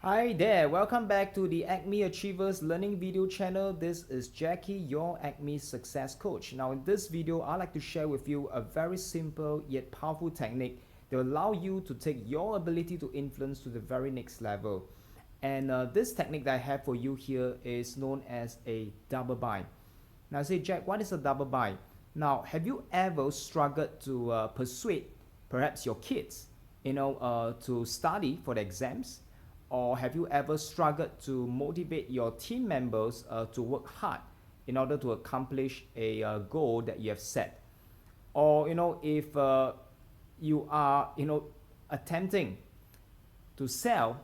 Hi there, welcome back to the Acme Achievers Learning Video channel. This is Jacky, your Acme Success Coach. Now in this video, I'd like to share with you a very simple yet powerful technique that will allow you to take your ability to influence to the very next level. And this technique that I have for you here is known as a double bind. Now say, Jack, what is a double bind? Now, have you ever struggled to persuade perhaps your kids, to study for the exams? Or have you ever struggled to motivate your team members to work hard in order to accomplish a goal that you have set? Or if you are attempting to sell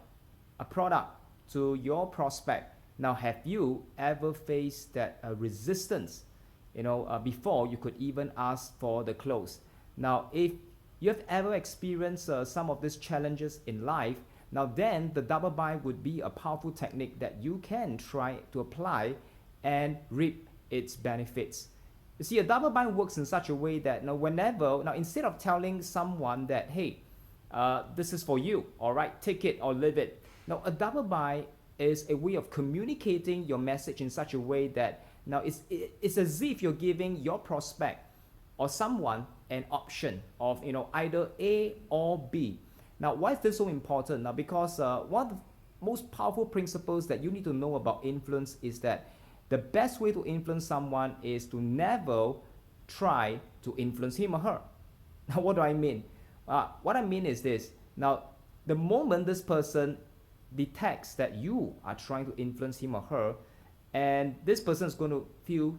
a product to your prospect, now have you ever faced that resistance before you could even ask for the close? Now if you have ever experienced some of these challenges in life, now then the double bind would be a powerful technique that you can try to apply and reap its benefits. You see, a double bind works in such a way that instead of telling someone that, hey, this is for you, all right, take it or leave it. Now, a double bind is a way of communicating your message in such a way that now it's as if you're giving your prospect or someone an option of either A or B. Now, why is this so important? Now, because one of the most powerful principles that you need to know about influence is that the best way to influence someone is to never try to influence him or her. Now, what do I mean? What I mean is this. Now, the moment this person detects that you are trying to influence him or her, and this person is going to feel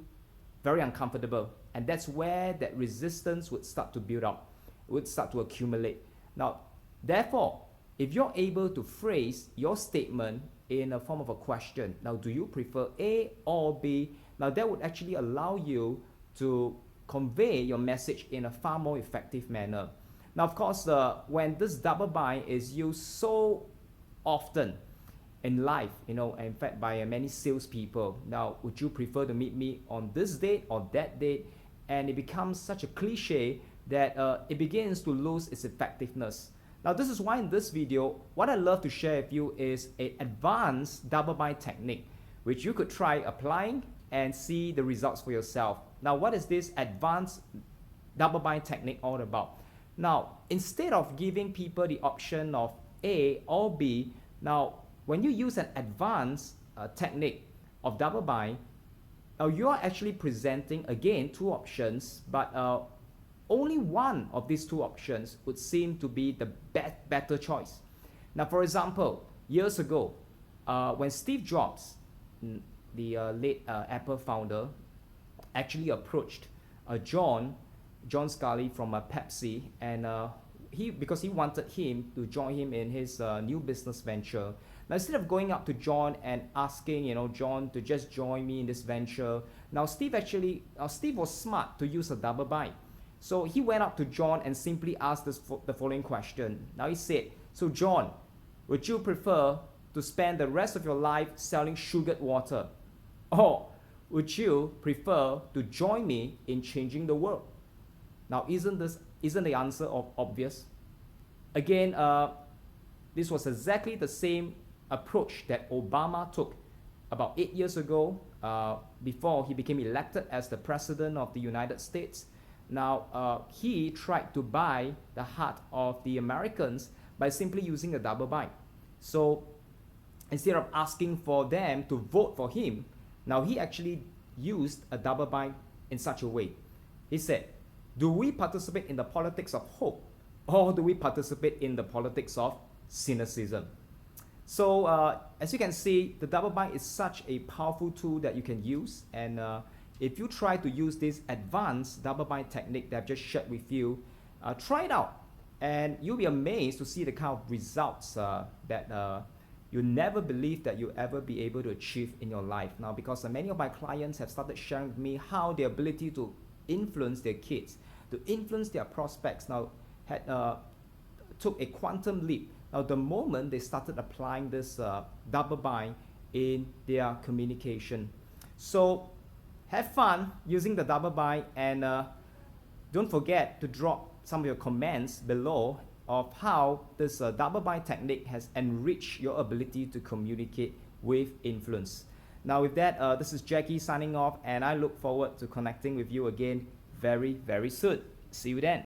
very uncomfortable, and that's where that resistance would start to build up, would start to accumulate. Now, therefore, if you're able to phrase your statement in a form of a question, now do you prefer A or B? Now that would actually allow you to convey your message in a far more effective manner. Now, of course, when this double bind is used so often in life, in fact by many salespeople, now would you prefer to meet me on this date or that date? And it becomes such a cliche that it begins to lose its effectiveness. Now, this is why in this video, what I love to share with you is an advanced double bind technique, which you could try applying and see the results for yourself. Now, what is this advanced double bind technique all about? Now, instead of giving people the option of A or B, now, when you use an advanced technique of double bind, now you are actually presenting, again, two options, but only one of these two options would seem to be the better choice. Now, for example, years ago, when Steve Jobs, the late Apple founder, actually approached John Scully from Pepsi, and because he wanted him to join him in his new business venture. Now, instead of going up to John and asking, John to just join me in this venture, now Steve was smart to use a double bind. So he went up to John and simply asked the following question. Now he said, so John, would you prefer to spend the rest of your life selling sugared water? Or would you prefer to join me in changing the world? Now, isn't the answer obvious? Again, this was exactly the same approach that Obama took about 8 years ago before he became elected as the president of the United States. Now, he tried to buy the heart of the Americans by simply using a double bind. So instead of asking for them to vote for him, now he actually used a double bind in such a way. He said, do we participate in the politics of hope, or do we participate in the politics of cynicism? So as you can see, the double bind is such a powerful tool that you can use, and if you try to use this advanced double bind technique that I've just shared with you, try it out, and you'll be amazed to see the kind of results that you never believe that you'll ever be able to achieve in your life. Now, because many of my clients have started sharing with me how their ability to influence their kids, to influence their prospects, now took a quantum leap. Now, the moment they started applying this double bind in their communication. So have fun using the double bind, and don't forget to drop some of your comments below of how this double bind technique has enriched your ability to communicate with influence. Now with that, this is Jacky signing off, and I look forward to connecting with you again very, very soon. See you then.